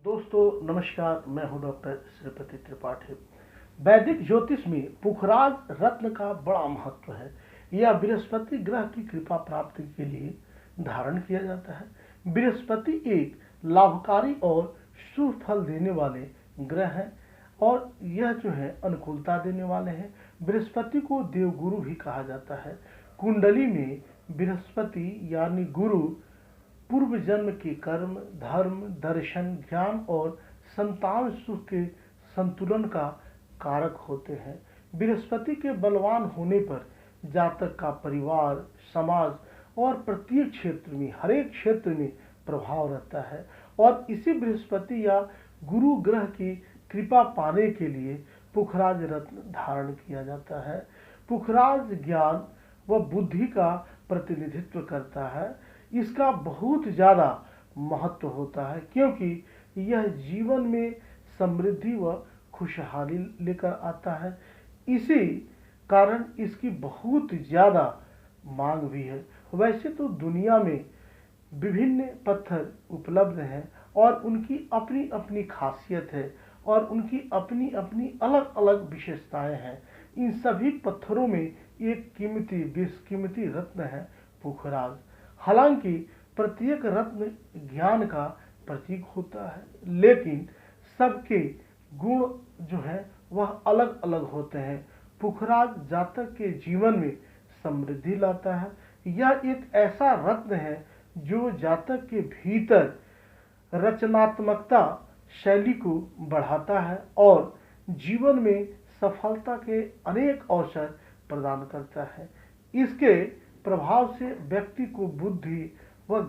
दोस्तों नमस्कार, मैं हूं डॉक्टर श्रीपति त्रिपाठी। वैदिक ज्योतिष में पुखराज रत्न का बड़ा महत्व है। यह बृहस्पति ग्रह की कृपा प्राप्ति के लिए धारण किया जाता है। बृहस्पति एक लाभकारी और शुभ फल देने वाले ग्रह हैं और यह जो है अनुकूलता देने वाले हैं। बृहस्पति को देवगुरु भी कहा जाता है। कुंडली में बृहस्पति यानी गुरु पूर्व जन्म के कर्म, धर्म, दर्शन, ज्ञान और संतान सुख के संतुलन का कारक होते हैं। बृहस्पति के बलवान होने पर जातक का परिवार, समाज और प्रत्येक क्षेत्र में, हरेक क्षेत्र में प्रभाव रहता है और इसी बृहस्पति या गुरु ग्रह की कृपा पाने के लिए पुखराज रत्न धारण किया जाता है। पुखराज ज्ञान व बुद्धि का प्रतिनिधित्व करता है। इसका बहुत ज़्यादा महत्व होता है क्योंकि यह जीवन में समृद्धि व खुशहाली लेकर आता है। इसी कारण इसकी बहुत ज़्यादा मांग भी है। वैसे तो दुनिया में विभिन्न पत्थर उपलब्ध हैं और उनकी अपनी अपनी खासियत है और उनकी अपनी अपनी अलग अलग विशेषताएं हैं। इन सभी पत्थरों में एक कीमती रत्न है पुखराज। हालांकि प्रत्येक रत्न ज्ञान का प्रतीक होता है, लेकिन सबके गुण जो है वह अलग अलग होते हैं। पुखराज जातक के जीवन में समृद्धि लाता है। यह एक ऐसा रत्न है जो जातक के भीतर रचनात्मकता शैली को बढ़ाता है और जीवन में सफलता के अनेक अवसर प्रदान करता है। इसके प्रभाव से व्यक्ति को बुद्धि व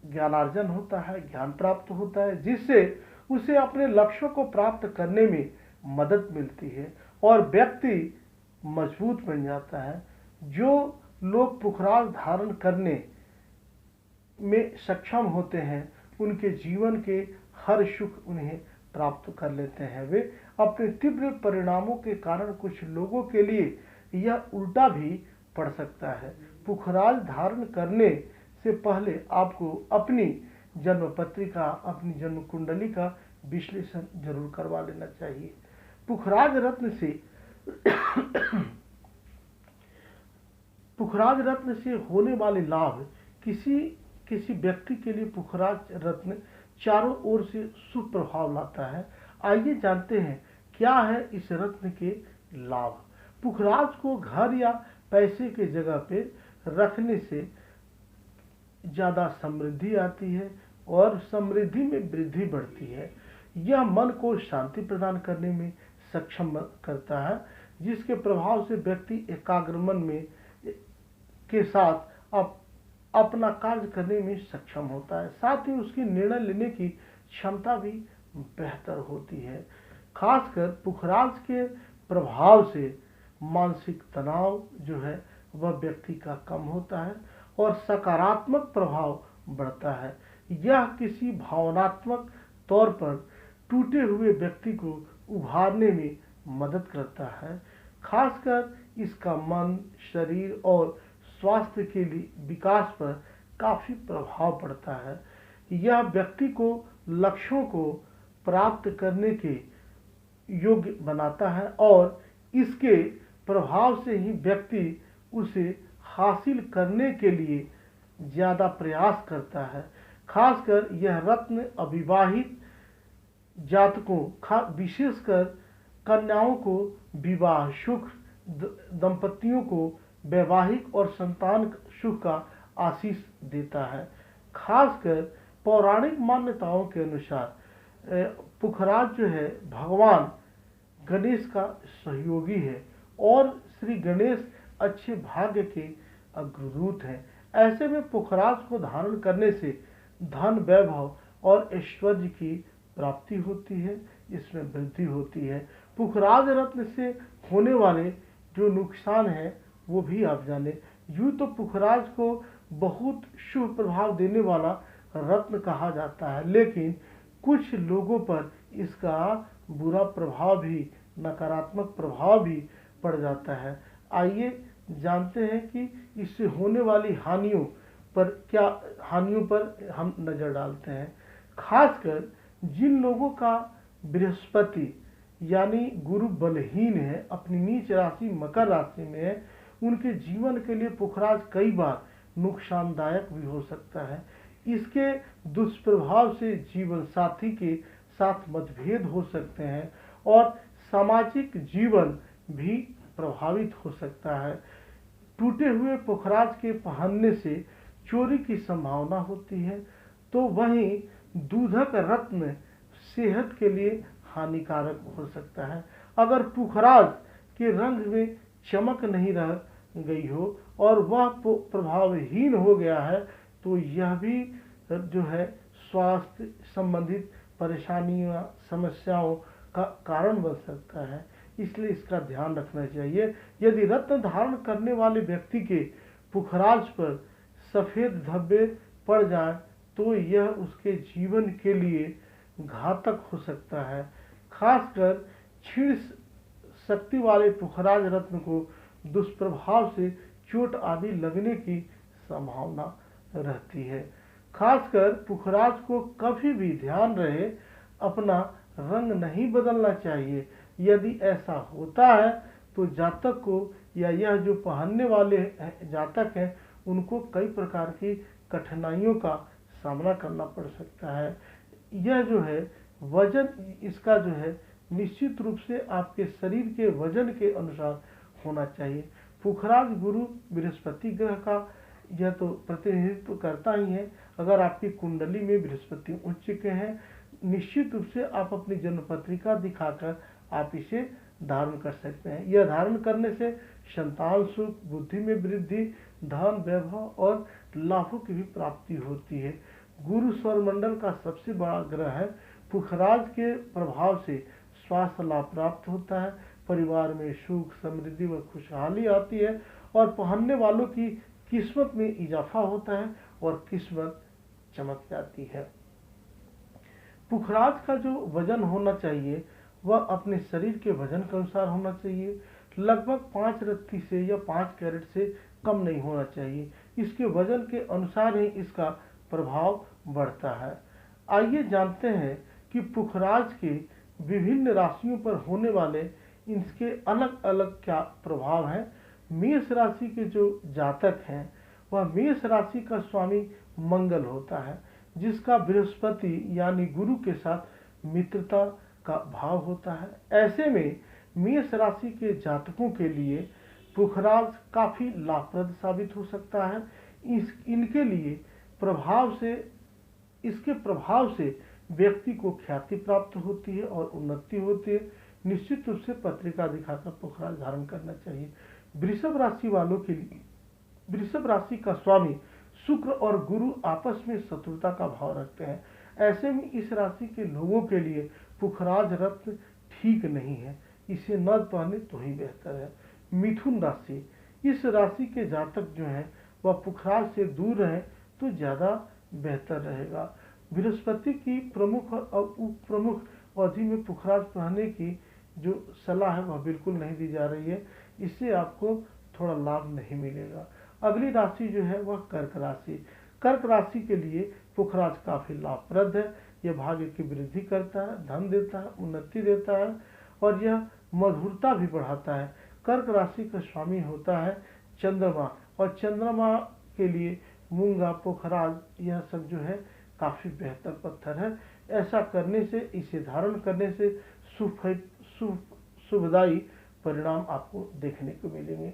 ज्ञानार्जन होता है, ज्ञान प्राप्त होता है, जिससे उसे अपने लक्ष्यों को प्राप्त करने में मदद मिलती है और व्यक्ति मजबूत बन जाता है। जो लोग पुखराज धारण करने में सक्षम होते हैं उनके जीवन के हर सुख उन्हें प्राप्त कर लेते हैं। वे अपने तीव्र परिणामों के कारण कुछ लोगों के लिए यह उल्टा भी पड़ सकता है। पुखराज धारण करने से पहले आपको अपनी जन्म पत्रिका, अपनी जन्म कुंडली का विश्लेषण जरूर करवा लेना चाहिए। पुखराज रत्न से होने वाले लाभ। किसी व्यक्ति के लिए पुखराज रत्न चारों ओर से शुभ प्रभाव लाता है। आइए जानते हैं क्या है इस रत्न के लाभ। पुखराज को घर या पैसे के जगह पे रखने से ज़्यादा समृद्धि आती है और समृद्धि में वृद्धि बढ़ती है। यह मन को शांति प्रदान करने में सक्षम करता है, जिसके प्रभाव से व्यक्ति एकाग्र मन में के साथ अपना कार्य करने में सक्षम होता है। साथ ही उसकी निर्णय लेने की क्षमता भी बेहतर होती है। खासकर पुखराज के प्रभाव से मानसिक तनाव जो है वह व्यक्ति का कम होता है और सकारात्मक प्रभाव बढ़ता है। यह किसी भावनात्मक तौर पर टूटे हुए व्यक्ति को उभारने में मदद करता है। खासकर इसका मन, शरीर और स्वास्थ्य के लिए विकास पर काफ़ी प्रभाव पड़ता है। यह व्यक्ति को लक्ष्यों को प्राप्त करने के योग्य बनाता है और इसके प्रभाव से ही व्यक्ति उसे हासिल करने के लिए ज़्यादा प्रयास करता है। खासकर यह रत्न अविवाहित जातकों, विशेषकर कन्याओं को विवाह सुख, दंपतियों को वैवाहिक और संतान सुख का आशीष देता है। खासकर पौराणिक मान्यताओं के अनुसार पुखराज जो है भगवान गणेश का सहयोगी है और श्री गणेश अच्छे भाग्य के अग्रदूत हैं। ऐसे में पुखराज को धारण करने से धन, वैभव और ऐश्वर्य की प्राप्ति होती है, इसमें वृद्धि होती है। पुखराज रत्न से होने वाले जो नुकसान है वो भी आप जाने। यूँ तो पुखराज को बहुत शुभ प्रभाव देने वाला रत्न कहा जाता है, लेकिन कुछ लोगों पर इसका बुरा प्रभाव भी, नकारात्मक प्रभाव भी पड़ जाता है। आइए जानते हैं कि इससे होने वाली हानियों पर हम नज़र डालते हैं। खासकर जिन लोगों का बृहस्पति यानी गुरु बलहीन है, अपनी नीच राशि मकर राशि में है, उनके जीवन के लिए पुखराज कई बार नुकसानदायक भी हो सकता है। इसके दुष्प्रभाव से जीवन साथी के साथ मतभेद हो सकते हैं और सामाजिक जीवन भी प्रभावित हो सकता है। टूटे हुए पुखराज के पहनने से चोरी की संभावना होती है, तो वहीं दूधक रत्न सेहत के लिए हानिकारक हो सकता है। अगर पुखराज के रंग में चमक नहीं रह गई हो और वह प्रभावहीन हो गया है, तो यह भी जो है स्वास्थ्य संबंधित परेशानियों समस्याओं का कारण बन सकता है। इसलिए इसका ध्यान रखना चाहिए। यदि रत्न धारण करने वाले व्यक्ति के पुखराज पर सफ़ेद धब्बे पड़ जाएं, तो यह उसके जीवन के लिए घातक हो सकता है। खासकर क्षीण शक्ति वाले पुखराज रत्न को दुष्प्रभाव से चोट आदि लगने की संभावना रहती है। खासकर पुखराज को कभी भी ध्यान रहे अपना रंग नहीं बदलना चाहिए। यदि ऐसा होता है तो जातक को या यह जो पहनने वाले जातक हैं उनको कई प्रकार की कठिनाइयों का सामना करना पड़ सकता है। यह जो है वजन इसका जो है निश्चित रूप से आपके शरीर के वजन के अनुसार होना चाहिए। पुखराज गुरु बृहस्पति ग्रह का यह तो प्रतिनिधित्व करता ही है। अगर आपकी कुंडली में बृहस्पति उच्च के हैं, निश्चित रूप से आप अपनी जन्म पत्रिका दिखाकर आप इसे धारण कर सकते हैं। यह धारण करने से संतान सुख, बुद्धि में वृद्धि, धन, वैभव और लाभों की भी प्राप्ति होती है। गुरु सौरमंडल का सबसे बड़ा ग्रह है। पुखराज के प्रभाव से स्वास्थ्य लाभ प्राप्त होता है, परिवार में सुख, समृद्धि व खुशहाली आती है और पहनने वालों की किस्मत में इजाफा होता है और किस्मत चमक जाती है। पुखराज का जो वजन होना चाहिए वह अपने शरीर के वजन के अनुसार होना चाहिए। लगभग 5 रत्ती से या 5 कैरेट से कम नहीं होना चाहिए। इसके वजन के अनुसार ही इसका प्रभाव बढ़ता है। आइए जानते हैं कि पुखराज के विभिन्न राशियों पर होने वाले इसके अलग अलग क्या प्रभाव हैं। मेष राशि के जो जातक हैं वह मेष राशि का स्वामी मंगल होता है, जिसका बृहस्पति यानी गुरु के साथ मित्रता का भाव होता है। ऐसे में मेष राशि के जातकों के लिए पुखराज काफी लाभप्रद साबित हो सकता है। इनके लिए इसके प्रभाव से व्यक्ति को ख्याति प्राप्त होती है और उन्नति होती है। निश्चित रूप से पत्रिका दिखाकर पुखराज धारण करना चाहिए। वृषभ राशि वालों के लिए वृषभ राशि का स्वामी शुक्र और गुरु आपस में शत्रुता का भाव रखते हैं। ऐसे में इस राशि के लोगों के लिए पुखराज रत्न ठीक नहीं है, इसे न पहने तो ही बेहतर है। मिथुन राशि, इस राशि के जातक जो हैं वह पुखराज से दूर रहें तो ज़्यादा बेहतर रहेगा। बृहस्पति की प्रमुख और उप प्रमुख अवधि में पुखराज पहनने की जो सलाह है वह बिल्कुल नहीं दी जा रही है। इससे आपको थोड़ा लाभ नहीं मिलेगा। अगली राशि जो है वह कर्क राशि। कर्क राशि के लिए पुखराज काफी लाभप्रद है। यह भाग्य की वृद्धि करता है, धन देता है, उन्नति देता है और यह मधुरता भी बढ़ाता है। कर्क राशि का स्वामी होता है चंद्रमा, और चंद्रमा के लिए मूंगा, पुखराज यह सब जो है काफी बेहतर पत्थर है। ऐसा करने से, इसे धारण करने से शुभदायी परिणाम आपको देखने को मिलेंगे।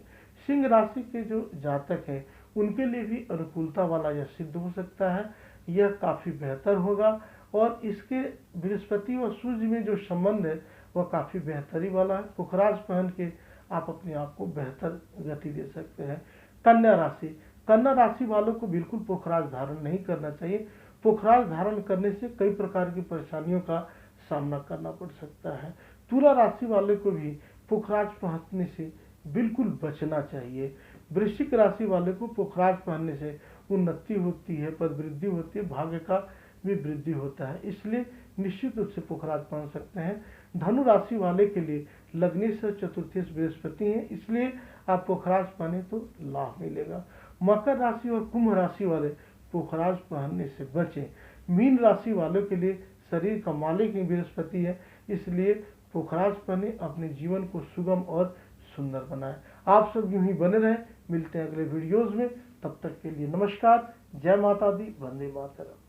सिंह राशि के जो जातक हैं उनके लिए भी अनुकूलता वाला यह सिद्ध हो सकता है। यह काफी बेहतर होगा और इसके बृहस्पति और सूर्य में जो संबंध है वह काफी बेहतरी वाला है। पुखराज पहन के आप अपने आप को बेहतर गति दे सकते हैं। कन्या राशि, कन्या राशि वालों को बिल्कुल पुखराज धारण नहीं करना चाहिए। पुखराज धारण करने से कई प्रकार की परेशानियों का सामना करना पड़ सकता है। तुला राशि वाले को भी पुखराज पहनने से बिल्कुल बचना चाहिए। वृश्चिक राशि वाले को पुखराज पहनने से उन्नति होती है, पद वृद्धि होती है, भाग्य का भी वृद्धि होता है, इसलिए निश्चित रूप से पुखराज पहन सकते हैं। धनु राशि वाले के लिए लग्नेश और चतुर्थेश बृहस्पति हैं, इसलिए आप पुखराज पहने तो लाभ मिलेगा। मकर राशि और कुंभ राशि वाले पुखराज पहनने से बचें। मीन राशि वालों के लिए शरीर का मालिक ही बृहस्पति है, इसलिए पुखराज पहने अपने जीवन को सुगम और सुंदर बनाएं। आप सब यूं ही बने रहें। मिलते हैं अगले वीडियोज में, तब तक के लिए नमस्कार। जय माता दी, वंदे मातरम।